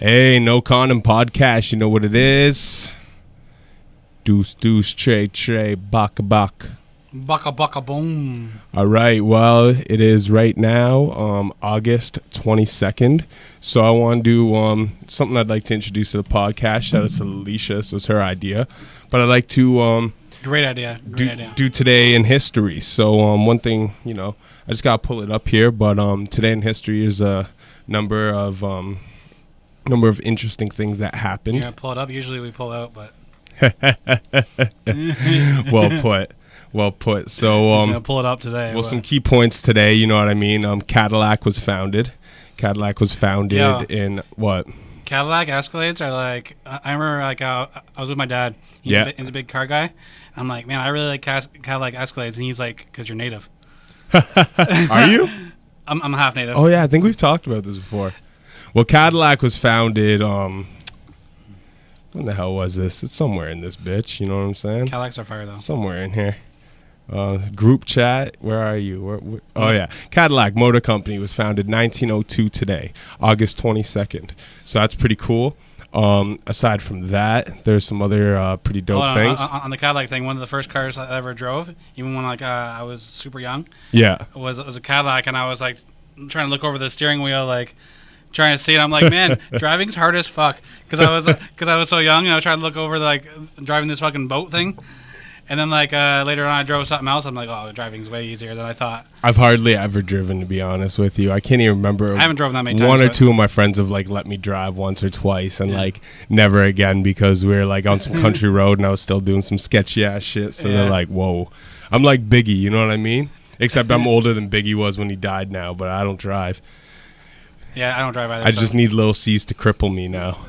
Hey, No Condom Podcast. You know what it is? Deuce, deuce, tray, baka, baka. Baka, baka, boom. All right. Well, it is right now, August 22nd. So I want to do something I'd like to introduce to the podcast. Shout out to Lolita. So it's her idea. But I'd like to Great idea. do today in history. So one thing, I just got to pull it up here. But today in history is a number of interesting things that happened. Yeah, pull it up. Usually we pull out, but well put. So gonna pull it up today. Well, some key points today. You know what I mean. Cadillac was founded. Yeah. In what? Cadillac Escalades are like. I remember like I was with my dad. He's a big car guy. I'm like, man, I really like Cadillac Escalades, and he's like, because you're native. Are you? I'm half native. Oh yeah, I think we've talked about this before. Well, Cadillac was founded. When the hell was this? It's somewhere in this bitch. You know what I'm saying? Cadillacs are fire though. Somewhere in here. Group chat. Where are you? Oh yeah, Cadillac Motor Company was founded 1902 today, August 22nd. So that's pretty cool. Aside from that, there's some other pretty dope things. On the Cadillac thing, one of the first cars I ever drove, even when I was super young, was a Cadillac, and I was like trying to look over the steering wheel, like trying to see it. I'm like, man, driving's hard as fuck, because I was so young, and I was trying to look over driving this fucking boat thing. And then later on I drove something else. I'm like, oh, driving's way easier than I thought. I've hardly ever driven, to be honest with you. I can't even remember. I haven't driven that many times. One or two of my friends have let me drive once or twice, and never again, because we were on some country road and I was still doing some sketchy ass shit. So they're like, whoa. I'm like Biggie, you know what I mean? Except I'm older than Biggie was when he died now, but I don't drive. Yeah, I don't drive either. I just need little C's to cripple me now.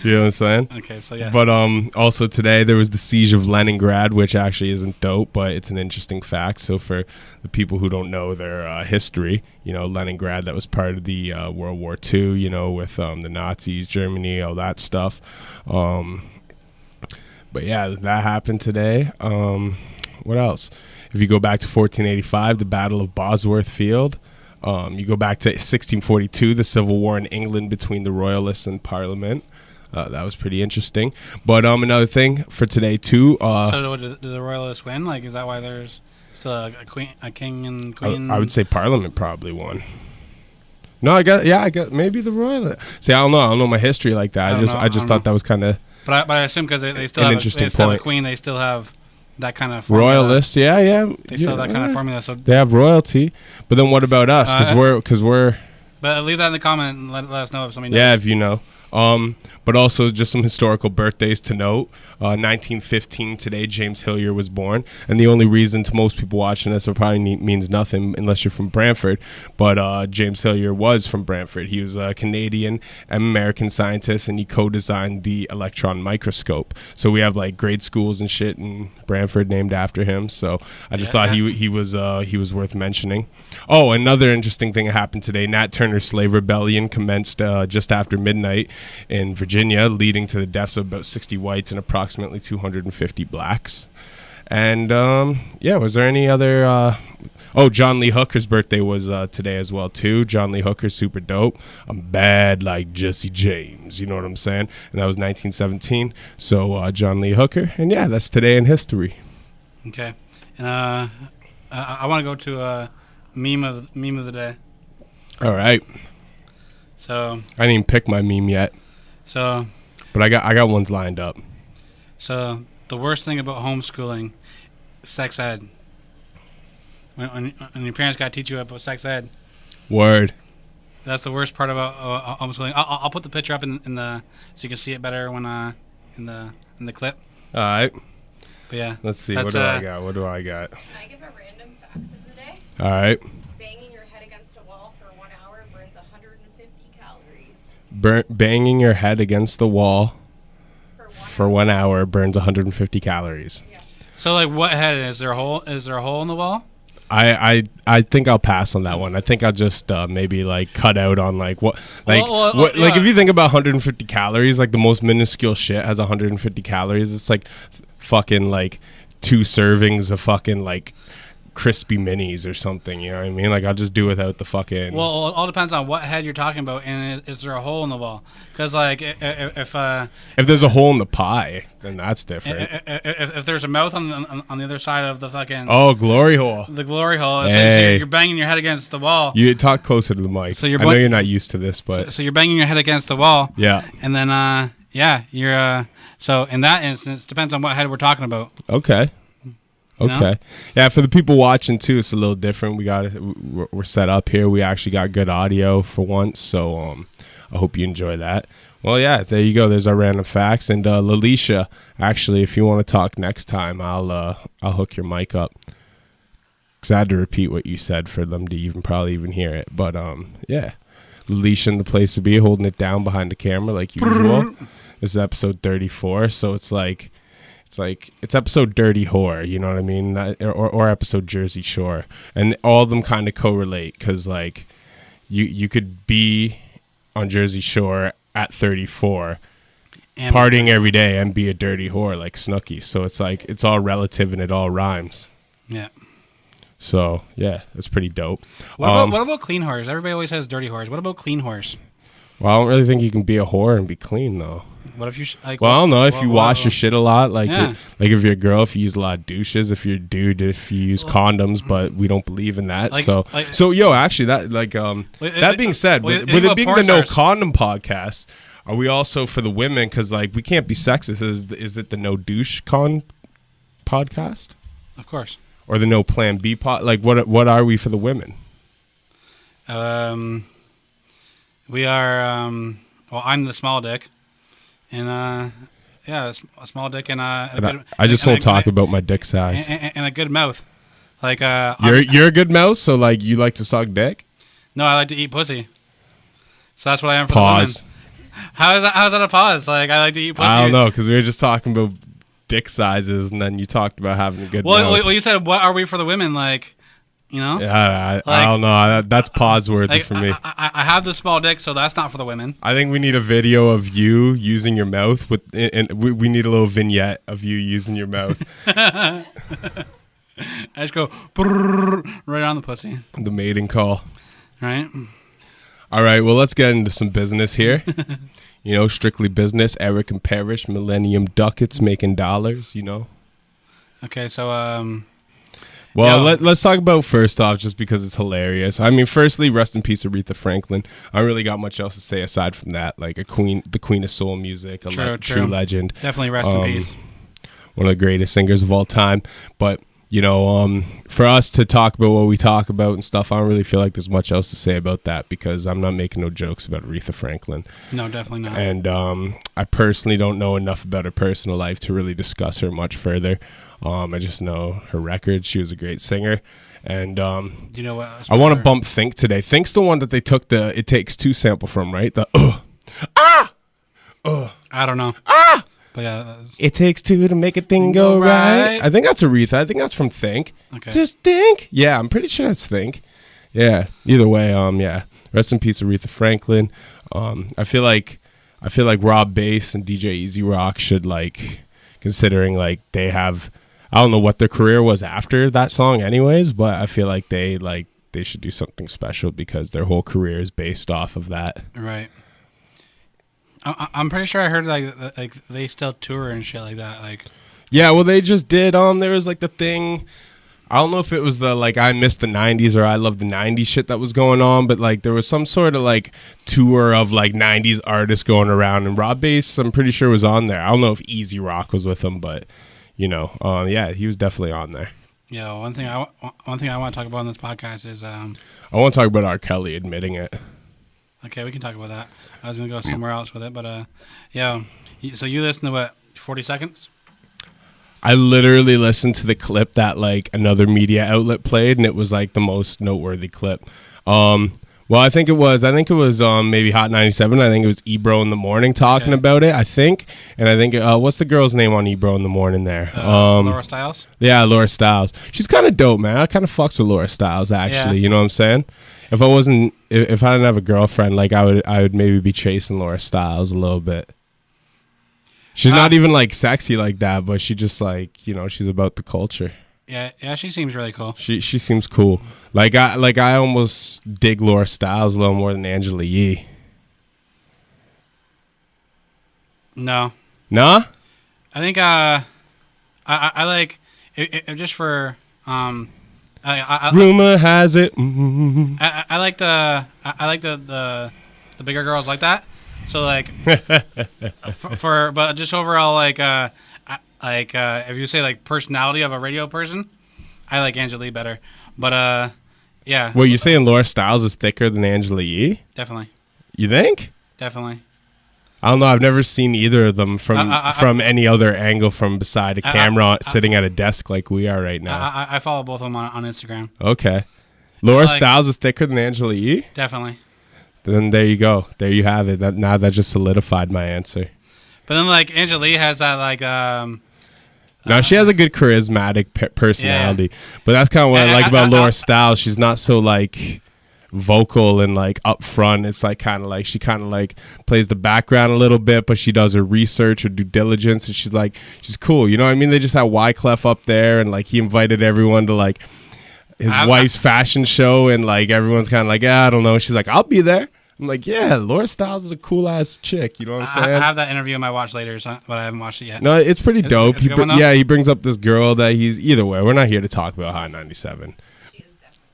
You know what I'm saying? Okay, so yeah. But also today there was the siege of Leningrad, which actually isn't dope, but it's an interesting fact. So for the people who don't know their history, Leningrad, that was part of the World War II, with the Nazis, Germany, all that stuff. But yeah, that happened today. What else? If you go back to 1485, the Battle of Bosworth Field. You go back to 1642, the Civil War in England between the Royalists and Parliament. That was pretty interesting. But another thing for today too. So did the Royalists win? Is that why there's still a king and queen? I would say Parliament probably won. No, I got maybe the Royalists. See, I don't know my history like that. I just thought that was kind of. But I assume because they still have a queen, they still have that kind of formula. Royalists, yeah. They still have that kind of formula. So they have royalty. But then what about us? Because we're. But leave that in the comment and let us know if somebody knows. Yeah, if you know. But also just some historical birthdays to note. 1915 today, James Hillier was born. And the only reason to most people watching this, it probably means nothing unless you're from Brantford. But James Hillier was from Brantford. He was a Canadian and American scientist, and he co-designed the electron microscope. So we have grade schools and shit in Brantford named after him. So I just thought he was worth mentioning. Oh, another interesting thing that happened today. Nat Turner's slave rebellion commenced just after midnight in Virginia, leading to the deaths of about 60 whites and approximately 250 blacks. And was there any other John Lee Hooker's birthday was today as well too. John Lee Hooker's super dope. I'm bad like Jesse James, you know what I'm saying? And that was 1917. So John Lee Hooker, and that's today in history. Okay. And I want to go to meme of the day. All right. So I didn't even pick my meme yet. So, but I got ones lined up. So the worst thing about homeschooling, sex ed. When your parents got to teach you about sex ed. Word. That's the worst part about homeschooling. I'll put the picture up in the so you can see it better when in the clip. All right. But yeah. Let's see. What do I got? Can I give a random fact of the day? All right. Banging your head against a wall for 1 hour burns 150 calories. Banging your head against the wall for 1 hour burns 150 calories. Yeah. So what head is there a hole? Is there a hole in the wall? I think I'll pass on that one. I think I'll just maybe cut out on what if you think about 150 calories, the most minuscule shit has 150 calories. It's fucking 2 servings of fucking crispy minis or something. You know what I mean? Like I'll just do without the fucking. Well, it all depends on what head you're talking about, and is there a hole in the wall? Because like if there's a hole in the pie, then that's different. If there's a mouth on the other side of the fucking glory hole. The glory hole. Hey. So you're banging your head against the wall. You talk closer to the mic. So I know you're not used to this, but so you're banging your head against the wall. Yeah. And then you're so in that instance, depends on what head we're talking about. Okay. Okay. Yeah, for the people watching too, it's a little different. We're set up here. We actually got good audio for once, so I hope you enjoy that. Well, yeah, there you go. There's our random facts. And Lolita, actually, if you want to talk next time, I'll hook your mic up. Because I had to repeat what you said for them to probably even hear it. But yeah, Lolita in the place to be, holding it down behind the camera like usual. This is episode 34, so it's episode Dirty Whore, you know what I mean? Or episode Jersey Shore. And all of them kind of correlate because, like, you could be on Jersey Shore at 34 and partying every day and be a dirty whore like Snooki. So it's like, it's all relative and it all rhymes. Yeah. So, yeah, that's pretty dope. What about clean whores? Everybody always says dirty whores. What about clean whores? Well, I don't really think you can be a whore and be clean, though. What if you I don't know. If you wash your shit a lot, like if you're a girl, if you use a lot of douches, if you're a dude, if you use condoms, but we don't believe in that. Actually, that that being said, with it being the No Condom Podcast, are we also for the women? Because like we can't be sexist. Is it the No Douche Podcast? Of course. Or the No Plan B pod? Like what are we for the women? We are. Well, I'm the small dick. And a small dick and I just won't talk about my dick size and a good mouth. Like you're a good mouth, so like you like to suck dick. No, I like to eat pussy. So that's what I am for pause. The women. How's that a pause? Like I like to eat pussy. I don't know because we were just talking about dick sizes, and then you talked about having a good. Well, you said what are we for the women? Like. You know? Yeah, I don't know. That's pause worthy for me. I have the small dick, so that's not for the women. I think we need a video of you using your mouth and we need a little vignette of you using your mouth. I just go right on the pussy. The mating call. Right. All right. Well, let's get into some business here. You know, strictly business. Eric and Parrish, Millennium Ducats making dollars. You know. Okay, so Well, let's talk about first off, just because it's hilarious. I mean, firstly, rest in peace, Aretha Franklin. I don't really got much else to say aside from that. Like the queen of soul music, true legend. Definitely rest in peace. One of the greatest singers of all time. But you know, for us to talk about what we talk about and stuff, I don't really feel like there's much else to say about that because I'm not making no jokes about Aretha Franklin. No, definitely not. And I personally don't know enough about her personal life to really discuss her much further. I just know her records. She was a great singer. And do you know what? I want to bump Think today. Think's the one that they took the It Takes Two sample from, right? The I don't know. But yeah, it takes two to make a thing go right. I think that's Aretha. I think that's from Think. Okay. Just Think. Yeah, I'm pretty sure that's Think. Yeah. Either way, yeah. Rest in peace, Aretha Franklin. I feel like Rob Bass and DJ Easy Rock should considering they have. I don't know what their career was after that song anyways, but I feel like they should do something special because their whole career is based off of that. Right. I'm pretty sure I heard they still tour and shit like that. Yeah, well they just did. There was the thing. I don't know if it was the I miss the 90s or I love the 90s shit that was going on, but there was some sort of tour of 90s artists going around, and Rob Bass I'm pretty sure was on there. I don't know if Easy Rock was with him, but yeah, he was definitely on there. Yeah, one thing I want to talk about on this podcast is I want to talk about R. Kelly admitting it. Okay, we can talk about that. I was gonna go somewhere else with it, but yeah. So you listen to what 40 seconds? I literally listened to the clip that another media outlet played, and it was the most noteworthy clip. Well, I think it was maybe Hot 97. I think it was Ebro in the Morning talking about it. I think, and I think what's the girl's name on Ebro in the Morning there? Laura Stiles. Yeah, Laura Stiles. She's kind of dope, man. I kind of fucks with Laura Stiles actually. Yeah. You know what I'm saying? If I didn't have a girlfriend, I would maybe be chasing Laura Stiles a little bit. She's not even sexy like that, but she just she's about the culture. Yeah, she seems really cool. She seems cool. I almost dig Laura Stiles a little more than Angela Yee. No. Nah? I think I like it just for rumor has it. I like the bigger girls like that. So like but just overall if you say like personality of a radio person, I like Angela Yee better. But yeah. Well, you saying Laura Stiles is thicker than Angela Yee? Definitely. You think? Definitely. I don't know. I've never seen either of them from any other angle from beside a camera sitting at a desk like we are right now. I follow both of them on Instagram. Okay. Laura Stiles is thicker than Angela Yee? Definitely. Then there you go. There you have it. Now that just solidified my answer. But then like Angela Yee has that now she has a good charismatic personality. Yeah. But that's kind of what I like about Laura Stiles. She's not so like vocal and like upfront. It's like kind of like she kind of like plays the background a little bit, but she does her research, her due diligence, and she's cool. You know what I mean? They just had Wyclef up there, and like he invited everyone to like his wife's fashion show, and like everyone's kind of like, I don't know. She's like, I'll be there. I'm like, yeah, Laura Stiles is a cool ass chick. You know what I'm saying? I have that interview in my watch later, but I haven't watched it yet. No, it's pretty dope. He brings up this girl that he's either way. We're not here to talk about Hot 97. She is definitely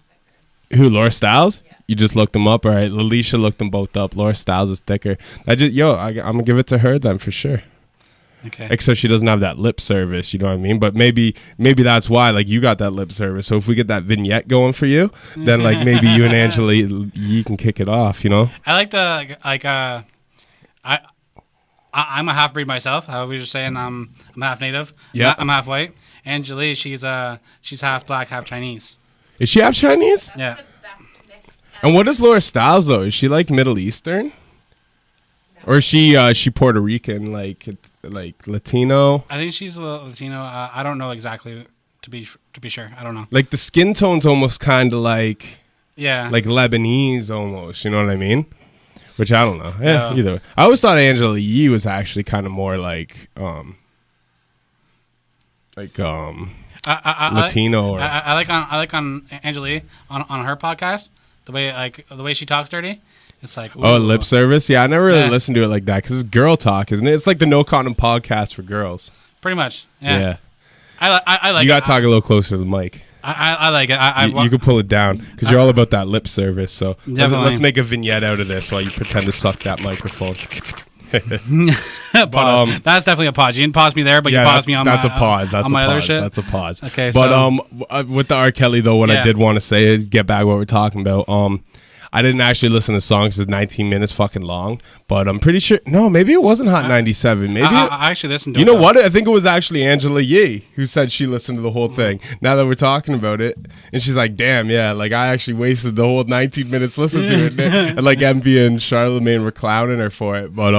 thicker. Who, Laura Stiles? Yeah. You just looked them up, all right? Lolita looked them both up. Laura Stiles is thicker. I'm gonna give it to her then for sure. Okay. Except she doesn't have that lip service, you know what I mean? But maybe that's why, like, you got that lip service. So if we get that vignette going for you, then like maybe you and Angela Yee can kick it off, you know? I like I'm a half breed myself. How we were saying I'm half native. Yeah. I'm half white. Angela Yee, she's half black, half Chinese. Is she half Chinese? Yeah. The best mix ever. And what is Laura Stiles though? Is she like Middle Eastern? No. Or is she Puerto Rican, like Latino? I think she's a Latino. I don't know exactly to be sure. I don't know. Like the skin tone's almost kind of like like Lebanese almost. You know what I mean? Which I don't know. Yeah, Yeah. either way. I always thought Angela Yee was actually kind of more like Latino. I like on Angela Yee on her podcast the way she talks dirty. It's like, ooh. Oh, lip service? Yeah, I never really listened to it like that because it's girl talk, isn't it? It's like the No Condom Podcast for girls. Pretty much. Yeah. I like you got to talk a little closer to the mic. I like it. You can pull it down because you're all about that lip service. So Definitely. let's make a vignette out of this while you pretend to suck that microphone. Pause. That's definitely a pause. You didn't pause me there, but you paused me on that's my a pause. That's on my a other pause. shit. That's a pause. Okay, but with the R. Kelly though, what I did want to say is get back what we're talking about. I didn't actually listen to the song because it's 19 minutes fucking long, but I'm pretty sure. No, maybe it wasn't Hot 97. Maybe I actually listened to it. You know what? I think it was actually Angela Yee who said she listened to the whole thing. Now that we're talking about it, and she's like, "Damn, yeah, like I actually wasted the whole 19 minutes listening to it," and like Envy and Charlemagne were clowning her for it. But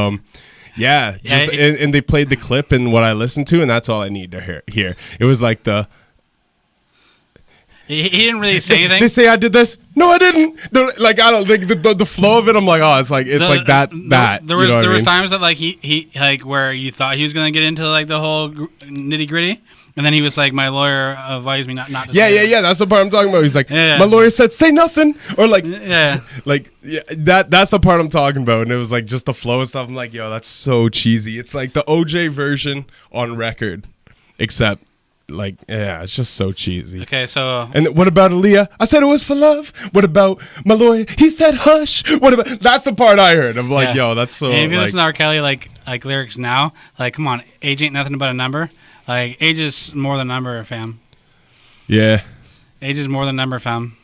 yeah, and they played the clip and what I listened to, and that's all I need to hear. It was like the. He didn't really say anything. They say I did this. No, I didn't. Like I don't like the flow of it. I'm like, oh, it's like that. There was times that like he like where you thought he was gonna get into like the whole nitty gritty, and then he was like, my lawyer advised me not to. Yeah. That's the part I'm talking about. He's like, my lawyer said say nothing, or like, that's the part I'm talking about. And it was like just the flow and stuff. I'm like, yo, that's so cheesy. It's like the OJ version on record, except. Like, yeah, it's just so cheesy. Okay, so... And what about Aaliyah? I said it was for love. What about my lawyer? He said hush. What about... That's the part I heard. I'm like, yo, that's so... And if you listen to R. Kelly, like lyrics now, like, come on, age ain't nothing but a number. Like, age is more than a number, fam. Yeah. Age is more than a number, fam.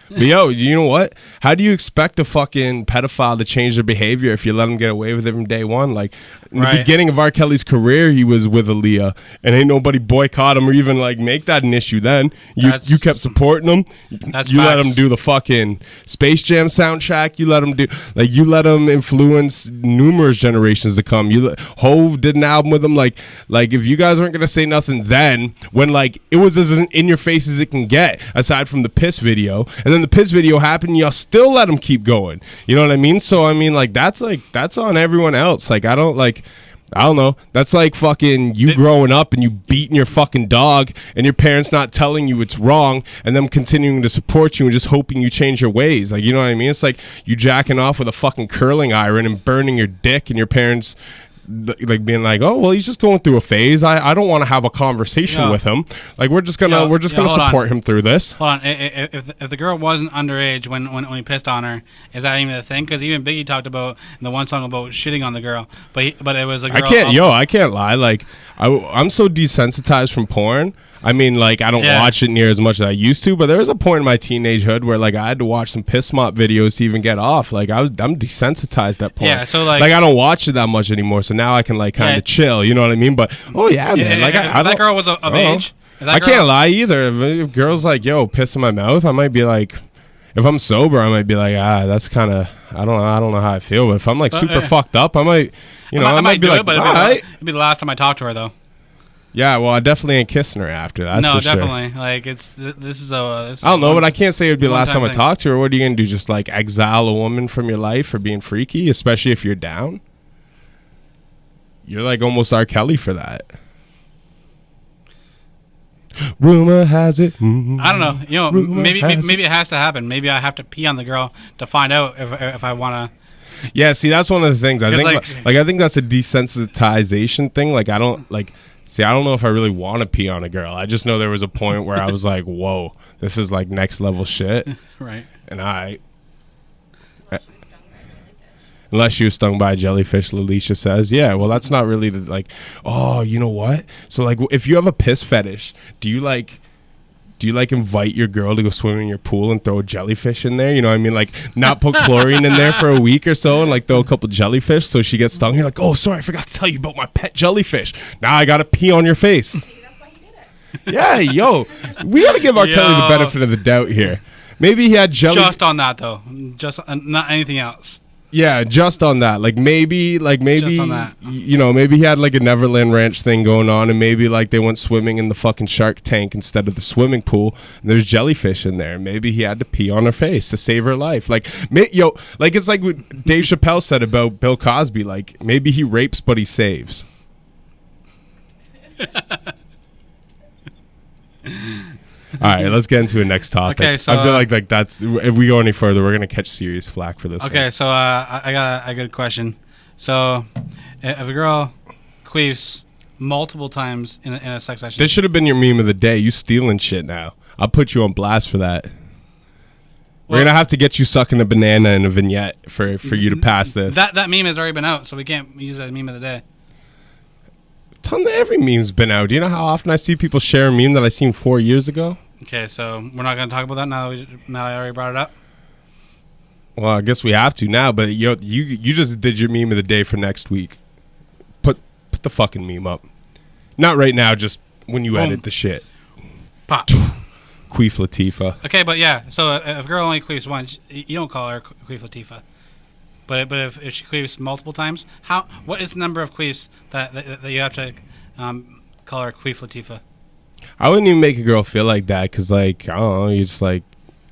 But yo, you know what? How do you expect a fucking pedophile to change their behavior if you let them get away with it from day one? Like, in the beginning of R. Kelly's career, he was with Aaliyah, and ain't nobody boycott him or even like make that an issue then. You kept supporting him. You let him do the fucking Space Jam soundtrack. You let him influence numerous generations to come. Hove did an album with him. Like if you guys weren't gonna say nothing then, when like it was as in your face as it can get, aside from the piss video, and then the piss video happened, y'all still let him keep going. You know what I mean? So I mean, like that's on everyone else. Like I don't like. I don't know. That's like fucking you growing up and you beating your fucking dog and your parents not telling you it's wrong and them continuing to support you and just hoping you change your ways. Like, you know what I mean? It's like you jacking off with a fucking curling iron and burning your dick and your parents like being like, oh well, he's just going through a phase. I don't want to have a conversation with him. Like we're just gonna support him through this. Hold on. If the girl wasn't underage when he pissed on her, is that even a thing? Because even Biggie talked about in the one song about shitting on the girl, but it was a girl. I can't lie. Like I'm so desensitized from porn. I mean, like, I don't watch it near as much as I used to, but there was a point in my teenagehood where, like, I had to watch some piss mop videos to even get off. Like, I'm desensitized at porn. Yeah, so, like I don't watch it that much anymore, so now I can, like, kind of chill, you know what I mean? But, man. Like, if that girl was of age. I can't lie either. If girls, like, yo, piss in my mouth, I might be like, if I'm sober, I might be like, that's kind of, I don't know how I feel. But if I'm, like, super fucked up, I might, I might be like, but it'd be the last time I talk to her, though. Yeah, well, I definitely ain't kissing her after that. No, for definitely. Sure. Like this is a. I don't know, but I can't say it'd be the last time I talk to her. What are you gonna do? Just like exile a woman from your life for being freaky, especially if you're down? You're like almost R. Kelly for that. Rumor has it. I don't know. You know, maybe it has to happen. Maybe I have to pee on the girl to find out if I want to. Yeah, see, that's one of the things. I think I think that's a desensitization thing. Like I don't know if I really want to pee on a girl. I just know there was a point where I was like, whoa, this is like next level shit. Right. And unless she was stung by a jellyfish, Lolita says. Yeah, well, that's not really like, oh, you know what? So like if you have a piss fetish, do you invite your girl to go swim in your pool and throw a jellyfish in there? You know what I mean? Like, not put chlorine in there for a week or so and, like, throw a couple jellyfish so she gets stung. You're like, oh, sorry, I forgot to tell you about my pet jellyfish. Now I got to pee on your face. Maybe that's why he did it. Yeah, yo. We got to give R. Kelly the benefit of the doubt here. Maybe he had Just on that, though. Just not anything else. Yeah, just on that. Like maybe, just on that. You know, maybe he had like a Neverland Ranch thing going on, and maybe like they went swimming in the fucking shark tank instead of the swimming pool, and there's jellyfish in there. Maybe he had to pee on her face to save her life. Like, like it's like what Dave Chappelle said about Bill Cosby. Like, maybe he rapes, but he saves. All right, let's get into the next topic. Okay, so I feel like that's if we go any further, we're gonna catch serious flack for this. Okay, one. So I got a good question. So if a girl queefs multiple times in a sex session, this should have been your meme of the day. You stealing shit now. I'll put you on blast for that. We're gonna have to get you sucking a banana in a vignette for you to pass this. That meme has already been out, so we can't use that meme of the day. Every meme's been out. Do you know how often I see people share a meme that I seen 4 years ago? Okay, so we're not going to talk about that now that I already brought it up? Well, I guess we have to now, but you just did your meme of the day for next week. Put the fucking meme up. Not right now, just when you edit the shit. Pop. Queef Latifah. Okay, but yeah, so if a girl only queefs once, you don't call her Queef Latifah. But if she queefs multiple times, what is the number of queefs that you have to call her Queef Latifah? I wouldn't even make a girl feel like that because, like, I don't know, you just, like,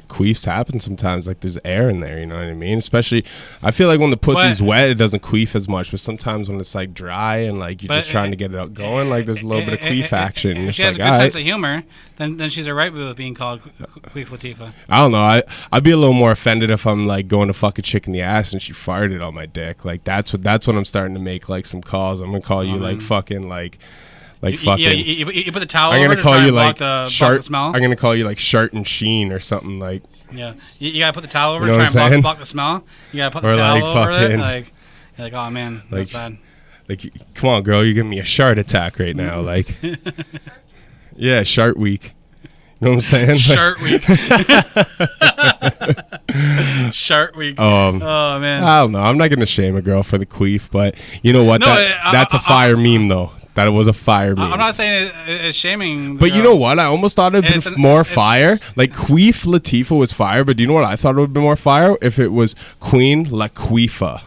queefs happen sometimes. Like, there's air in there, you know what I mean? Especially, I feel like when the pussy's wet, it doesn't queef as much. But sometimes when it's, like, dry and, like, you're just trying to get it out going, like, there's a little bit of queef action. If she has a good sense of humor, then she's alright with being called Queef Latifah. I don't know. I'd be a little more offended if I'm, like, going to fuck a chick in the ass and she farted on my dick. Like, that's when I'm starting to make, like, some calls. I'm going to call you, like, fucking, like fucking. Yeah, you put the towel I'm over gonna call you like block the smell. I'm gonna call you like Shart and Sheen or something like. Yeah, you gotta put the towel over to try and block the smell. You gotta put the towel over it. Like, you're like, oh man, that's bad. Like, come on, girl, you're giving me a Shart attack right now. Like, yeah, Shart week. You know what I'm saying? Shart week. Shart week. Oh man. I don't know. I'm not gonna shame a girl for the queef, but you know what? That's a fire meme though. That was a fire meme. I'm not saying it's shaming. But you know what? I almost thought it would be more fire. Like, Queef Latifah was fire, but do you know what I thought it would be more fire? If it was Queen Latifah.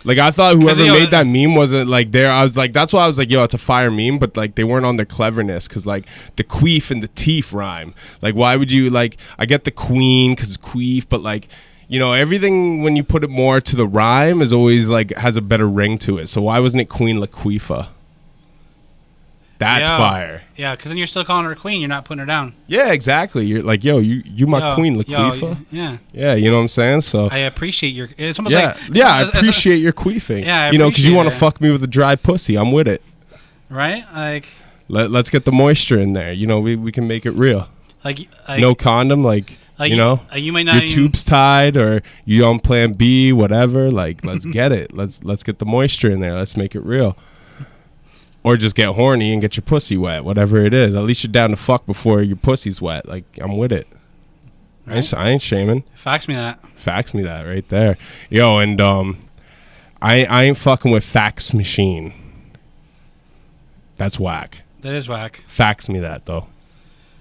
Like, I thought whoever made that meme wasn't, like, there. I was like, that's why I was like, yo, it's a fire meme. But, like, they weren't on their cleverness. Because, like, the queef and the teeth rhyme. Like, why would you, like, I get the queen because it's queef. But, like, you know, everything when you put it more to the rhyme is always like has a better ring to it. So why wasn't it Queen Latifah? That's fire. Yeah, because then you're still calling her queen. You're not putting her down. Yeah, exactly. You're like, you my Queen Latifah. Yeah. Yeah, you know what I'm saying? So I appreciate your. It's almost I appreciate your queefing. Yeah, you know, because you want to fuck me with a dry pussy. I'm with it. Right? Like. Let's get the moisture in there. You know, we can make it real. Like no condom. Like you know, you might not. Your tube's tied, or you on Plan B, whatever. Like, let's get it. Let's get the moisture in there. Let's make it real. Or just get horny and get your pussy wet, whatever it is. At least you're down to fuck before your pussy's wet. Like, I'm with it. Right? I ain't shaming. Fax me that. Fax me that right there. Yo, and I ain't fucking with fax machine. That's whack. That is whack. Fax me that, though.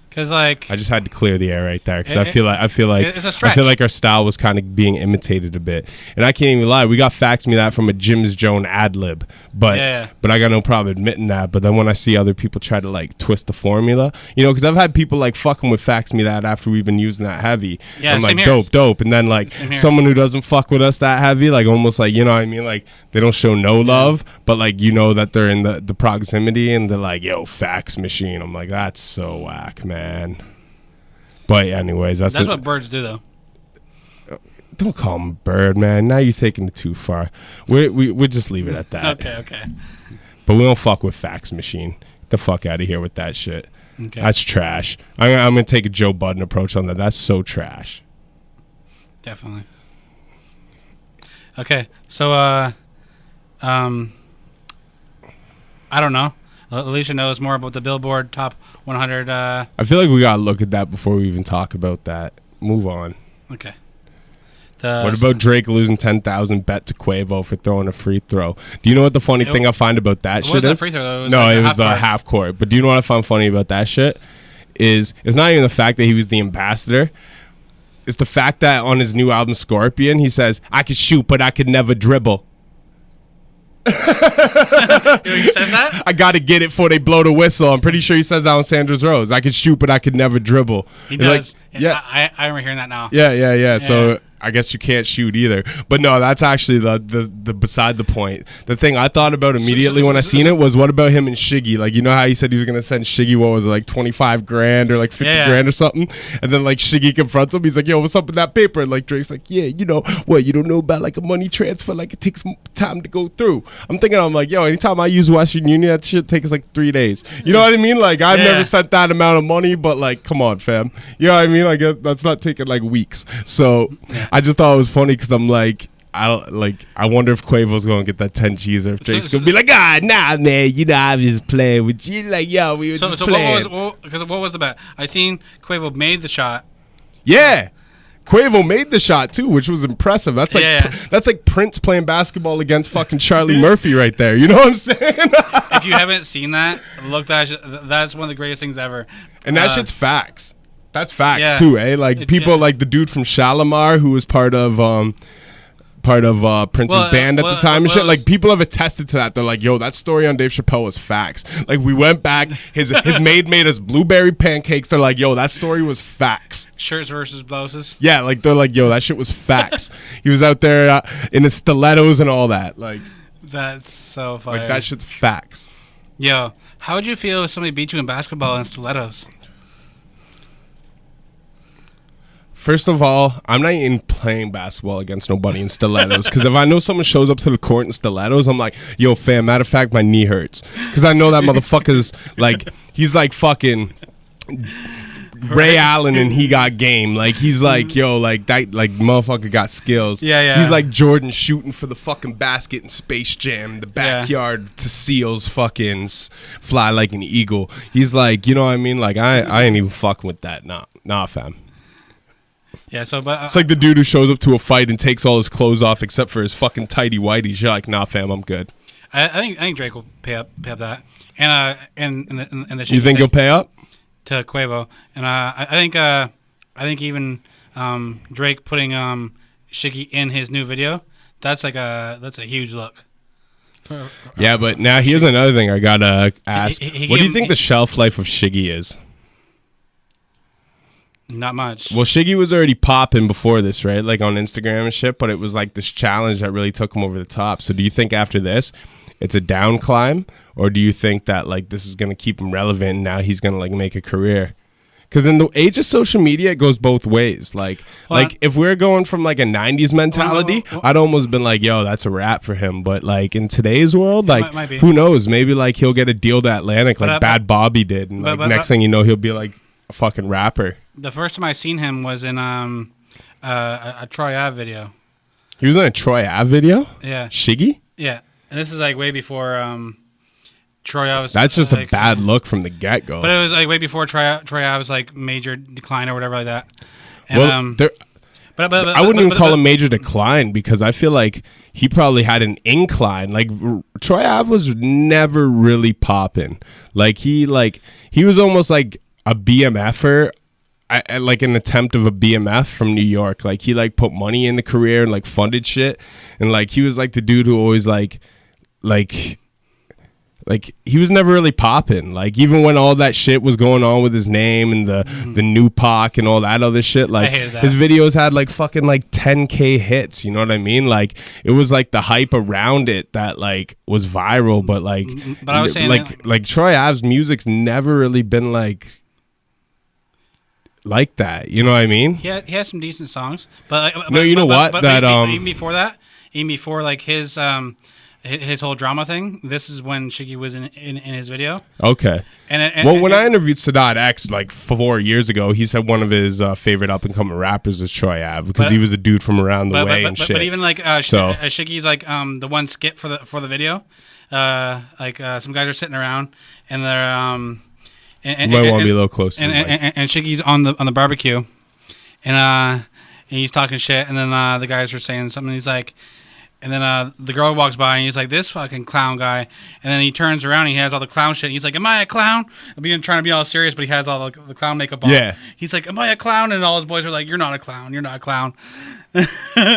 Because like I just had to clear the air right there because I feel like it's a stretch. I feel like our style was kind of being imitated a bit, and I can't even lie. We got faxed me that from a Jim's Joan ad lib, but I got no problem admitting that. But then when I see other people try to like twist the formula, you know, because I've had people like fucking with fax me that after we've been using that heavy. Yeah, I'm like here. dope, and then like someone who doesn't fuck with us that heavy, like almost like, you know what I mean, like they don't show no love, but like you know that they're in the proximity and they're like, yo, fax machine. I'm like, that's so whack, man. But anyways, that's what birds do, though. Don't call him a bird, man. Now you're taking it too far. We'll just leave it at that. Okay. But we don't fuck with fax machine. Get the fuck out of here with that shit. Okay. That's trash. I'm gonna take a Joe Budden approach on that. That's so trash. Definitely. Okay, so I don't know. Alicia knows more about the Billboard Top 100. I feel like we gotta look at that before we even talk about that. Move on. Okay. What about Drake losing 10,000 bet to Quavo for throwing a free throw? Do you know what the funny thing I find about that shit is? It wasn't a free throw, though. It was the half court. But do you know what I find funny about that shit? It's not even the fact that he was the ambassador. It's the fact that on his new album Scorpion, he says, "I could shoot, but I could never dribble." You said that? I gotta get it before they blow the whistle. I'm pretty sure he says that on Sandra's Rose. I could shoot, but I could never dribble. He does. Like, yeah, I remember hearing that now. Yeah. So I guess you can't shoot either. But no, that's actually the beside the point. The thing I thought about immediately when I seen it was, what about him and Shiggy? Like, you know how he said he was gonna send Shiggy, what was it, like 25 grand or like 50 grand or something? And then like Shiggy confronts him. He's like, yo, what's up with that paper? And like Drake's like, yeah, you know what? You don't know about like a money transfer? Like it takes time to go through. I'm like, yo, anytime I use Western Union, that shit takes like 3 days. You know what I mean? Like I've never sent that amount of money, but like, come on, fam. You know what I mean? Like that's not taking like weeks. So I just thought it was funny because I'm like, I wonder if Quavo's gonna get that 10 G's or if Drake's gonna be like, nah, man, you know I was just playing with you. Like, yo, we were just playing. What was the bet? I seen Quavo made the shot. Yeah, Quavo made the shot too, which was impressive. That's like that's like Prince playing basketball against fucking Charlie Murphy right there. You know what I'm saying? If you haven't seen that, look, that's one of the greatest things ever. And that shit's facts. That's facts too, eh? Like people like the dude from Shalimar who was part of Prince's band at the time and shit. Like people have attested to that. They're like, yo, that story on Dave Chappelle was facts. Like we went back, his maid made us blueberry pancakes. They're like, yo, that story was facts. Shirts versus blouses. Yeah, like they're like, yo, that shit was facts. He was out there in his stilettos and all that. Like that's so funny. Like that shit's facts. Yo, how would you feel if somebody beat you in basketball in stilettos? First of all, I'm not even playing basketball against nobody in stilettos, because if I know someone shows up to the court in stilettos, I'm like, yo, fam, matter of fact, my knee hurts. Because I know that motherfucker's like, he's like fucking Ray Allen and he got game. Like, he's like, yo, like that, like motherfucker got skills. Yeah. He's like Jordan shooting for the fucking basket in Space Jam, the backyard to seals fucking fly like an eagle. He's like, you know what I mean? Like, I ain't even fucking with that. Nah, fam. Yeah, so but it's like the dude who shows up to a fight and takes all his clothes off except for his fucking tighty whities. You're like, nah, fam, I'm good. I think Drake will pay up that, and the you think he'll pay up to Quavo, and I think even Drake putting Shiggy in his new video, that's a huge look. Yeah, but now here's another thing I gotta ask: what do you think the shelf life of Shiggy is? Not much. Well, Shiggy was already popping before this, right? Like on Instagram and shit, but it was like this challenge that really took him over the top. So do you think after this, it's a down climb? Or do you think that like this is going to keep him relevant and now he's going to like make a career? Because in the age of social media, it goes both ways. Like if we're going from like a 90s mentality, I'd almost been like, yo, that's a wrap for him. But like in today's world, like who knows? Maybe like he'll get a deal to Atlantic like Bad Bobby did. And like next thing you know, he'll be like a fucking rapper. The first time I seen him was in a Troy Ave video. He was in a Troy Ave video? Yeah. Shiggy? Yeah. And this is like way before Troy Ave was... That's just like, a bad look from the get-go. But it was like way before Troy Ave was like major decline or whatever like that. And, well, I wouldn't even call him major decline because I feel like he probably had an incline. Like Troy Ave was never really popping. Like he was almost like a BMFer. Like an attempt of a BMF from New York. Like he like put money in the career and like funded shit. And like he was like the dude who always like he was never really popping. Like even when all that shit was going on with his name and the new Pac and all that other shit, like his videos had like fucking like 10K hits. You know what I mean? Like it was like the hype around it that like was viral. But like, but I was saying like Troy Ave's music's never really been like that, you know what I mean? He has some decent songs, but you know what? Even before that, even before like his whole drama thing, this is when Shiggy was in his video. Okay. When I interviewed Sadat X like 4 years ago, he said one of his favorite up and coming rappers was Troy Ave because he was a dude from around the way and shit. But even like Shiggy's like the one skit for the video, some guys are sitting around and they're you might want to be a little closer. And Shiggy's on the barbecue, and he's talking shit, and then the guys are saying something. He's like, and then the girl walks by, and he's like, "This fucking clown guy," and then he turns around, and he has all the clown shit. And he's like, "Am I a clown?" I'm trying to be all serious, but he has all the clown makeup on. Yeah. He's like, "Am I a clown?" And all his boys are like, "You're not a clown. You're not a clown."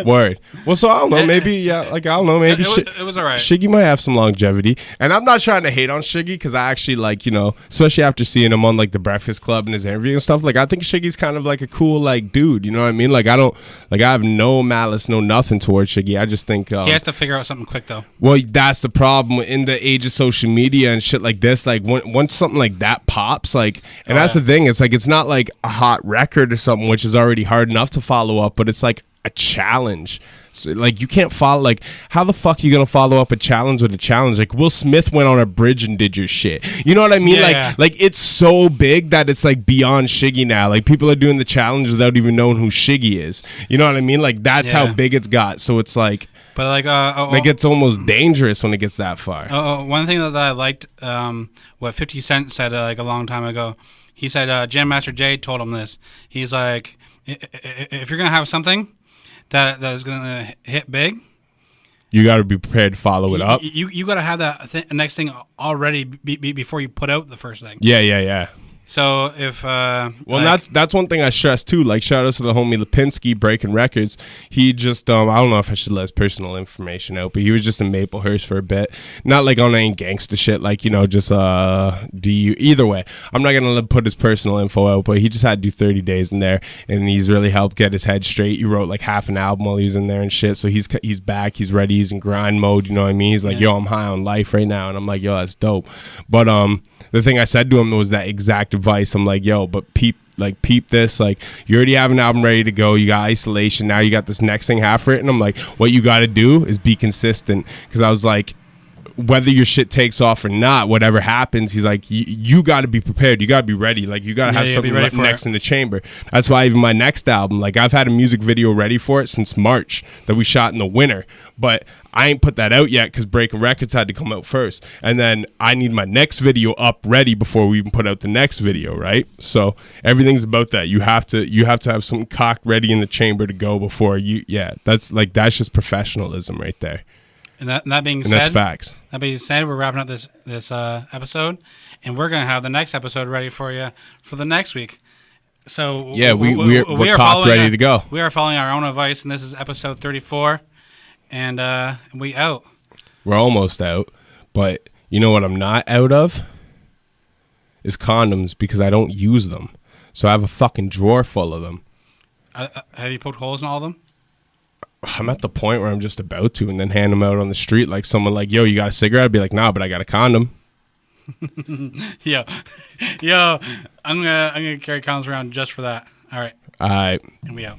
Word. Well, so I don't know. Maybe maybe it was all right. Shiggy might have some longevity, and I'm not trying to hate on Shiggy because I actually like especially after seeing him on like the Breakfast Club and his interview and stuff. Like I think Shiggy's kind of like a cool like dude. You know what I mean? Like I have no malice, no nothing towards Shiggy. I just think he has to figure out something quick though. Well, that's the problem in the age of social media and shit like this. Like once something like that pops, like, and that's the thing. It's like it's not like a hot record or something, which is already hard enough to follow up, but it's like a challenge. So, like you can't follow. Like how the fuck are you gonna follow up a challenge with a challenge? Like Will Smith went on a bridge and did your shit. You know what I mean? Like it's so big that it's like beyond Shiggy now. Like people are doing the challenge without even knowing who Shiggy is. You know what I mean? Like that's how big it's got. So it's like. But like it's almost dangerous when it gets that far. One thing that I liked, what 50 Cent said like a long time ago. He said Jam Master Jay told him this. He's like, if you're gonna have something that is gonna hit big, you got to be prepared to follow it up. You got to have that next thing already before you put out the first thing. Yeah. So if that's one thing I stress too. Like shout out to the homie Lipinski breaking records. He just I don't know if I should let his personal information out, but he was just in Maplehurst for a bit. Not like on any gangsta shit. Like just either way. I'm not gonna put his personal info out, but he just had to do 30 days in there, and he's really helped get his head straight. He wrote like half an album while he was in there and shit. So he's back. He's ready. He's in grind mode. You know what I mean? He's like, yo, I'm high on life right now, and I'm like, yo, that's dope. But the thing I said to him was that exact advice. I'm like, yo, but peep this. Like, you already have an album ready to go. You got Isolation. Now you got this next thing half written. I'm like, what you got to do is be consistent. Because I was like, whether your shit takes off or not, whatever happens, he's like, you got to be prepared. You got to be ready. Like, you got to have something next in the chamber. That's why even my next album, like, I've had a music video ready for it since March that we shot in the winter. But I ain't put that out yet because Breaking Records had to come out first. And then I need my next video up ready before we even put out the next video, right? So everything's about that. You have to have something cocked ready in the chamber to go before you. Yeah, that's just professionalism right there. And that being said, that's facts. That being said, we're wrapping up this episode, and we're gonna have the next episode ready for you for the next week. So yeah, we're cocked, ready to go. We are following our own advice, and this is episode 34. And we out. We're almost out. But you know what I'm not out of? Is condoms, because I don't use them. So I have a fucking drawer full of them. Have you poked holes in all of them? I'm at the point where I'm just about to, and then hand them out on the street like someone like, yo, you got a cigarette? I'd be like, nah, but I got a condom. yo, I'm gonna carry condoms around just for that. All right. All right. And we out.